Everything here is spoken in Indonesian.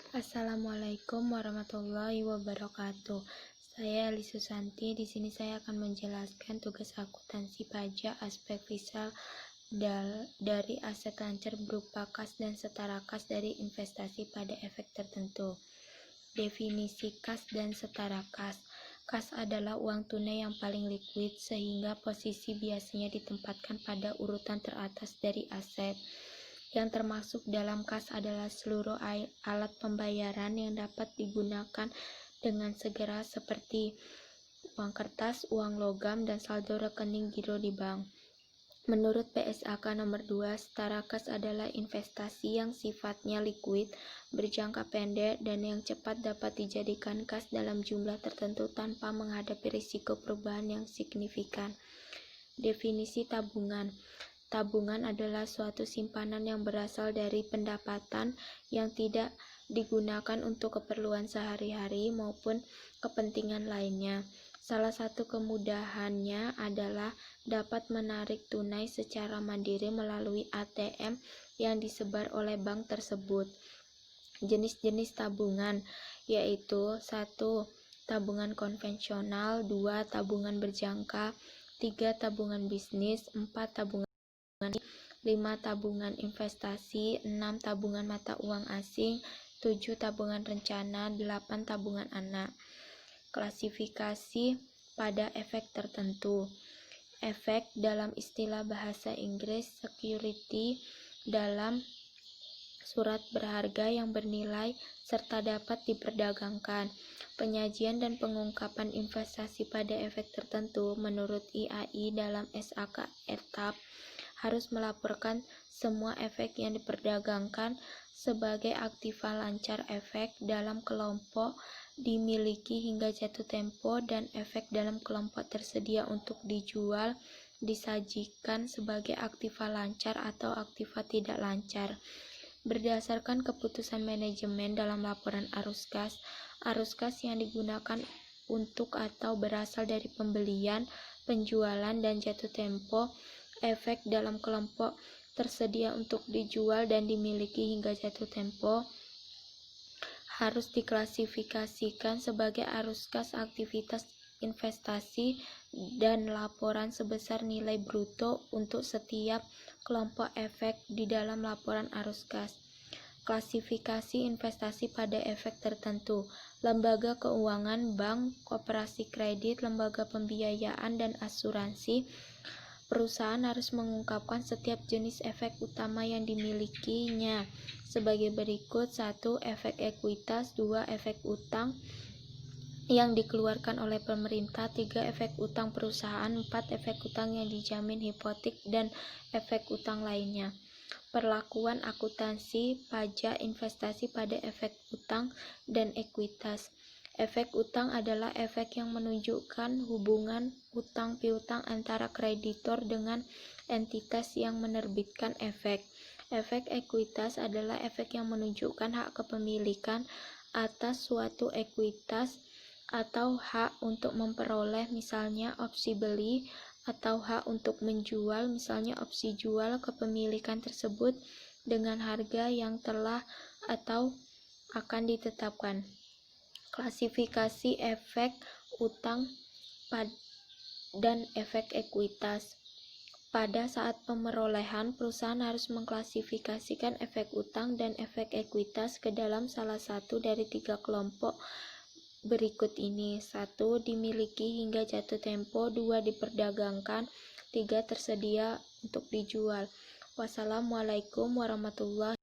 Assalamualaikum warahmatullahi wabarakatuh. Saya Eli Susanti. Di sini saya akan menjelaskan tugas akuntansi pajak aspek fiskal dari aset lancar berupa kas dan setara kas dari investasi pada efek tertentu. Definisi kas dan setara kas. Kas adalah uang tunai yang paling likuid sehingga posisi biasanya ditempatkan pada urutan teratas dari aset. Yang termasuk dalam kas adalah seluruh alat pembayaran yang dapat digunakan dengan segera seperti uang kertas, uang logam, dan saldo rekening giro di bank. Menurut PSAK nomor 2, setara kas adalah investasi yang sifatnya likuid, berjangka pendek, dan yang cepat dapat dijadikan kas dalam jumlah tertentu tanpa menghadapi risiko perubahan yang signifikan. Definisi tabungan. Tabungan adalah suatu simpanan yang berasal dari pendapatan yang tidak digunakan untuk keperluan sehari-hari maupun kepentingan lainnya. Salah satu kemudahannya adalah dapat menarik tunai secara mandiri melalui ATM yang disebar oleh bank tersebut. Jenis-jenis tabungan yaitu 1. Tabungan konvensional, 2. Tabungan berjangka, 3. Tabungan bisnis, 4. Tabungan 5. Tabungan investasi, 6. Tabungan mata uang asing, 7. Tabungan rencana, 8. Tabungan anak. Klasifikasi pada efek tertentu. Efek dalam istilah bahasa Inggris security dalam surat berharga yang bernilai serta dapat diperdagangkan. Penyajian dan pengungkapan investasi pada efek tertentu menurut IAI dalam SAK etap harus melaporkan semua efek yang diperdagangkan sebagai aktiva lancar efek dalam kelompok dimiliki hingga jatuh tempo dan efek dalam kelompok tersedia untuk dijual disajikan sebagai aktiva lancar atau aktiva tidak lancar. Berdasarkan keputusan manajemen dalam laporan arus kas yang digunakan untuk atau berasal dari pembelian, penjualan, dan jatuh tempo, efek dalam kelompok tersedia untuk dijual dan dimiliki hingga jatuh tempo harus diklasifikasikan sebagai arus kas aktivitas investasi dan laporan sebesar nilai bruto untuk setiap kelompok efek di dalam laporan arus kas. Klasifikasi investasi pada efek tertentu. Lembaga keuangan, bank, koperasi kredit, lembaga pembiayaan, dan asuransi. Perusahaan harus mengungkapkan setiap jenis efek utama yang dimilikinya sebagai berikut: 1. Efek ekuitas, 2. Efek utang yang dikeluarkan oleh pemerintah, 3. Efek utang perusahaan, 4. Efek utang yang dijamin hipotek, dan efek utang lainnya. Perlakuan akuntansi pajak investasi pada efek utang dan ekuitas. Efek utang adalah efek yang menunjukkan hubungan utang piutang antara kreditor dengan entitas yang menerbitkan efek. Efek ekuitas adalah efek yang menunjukkan hak kepemilikan atas suatu ekuitas atau hak untuk memperoleh, misalnya opsi beli, atau hak untuk menjual, misalnya opsi jual kepemilikan tersebut dengan harga yang telah atau akan ditetapkan. Klasifikasi efek utang dan efek ekuitas. Pada saat pemerolehan, perusahaan harus mengklasifikasikan efek utang dan efek ekuitas ke dalam salah satu dari 3 kelompok berikut ini: 1. Dimiliki hingga jatuh tempo, 2. Diperdagangkan, 3. Tersedia untuk dijual. Wassalamualaikum warahmatullahi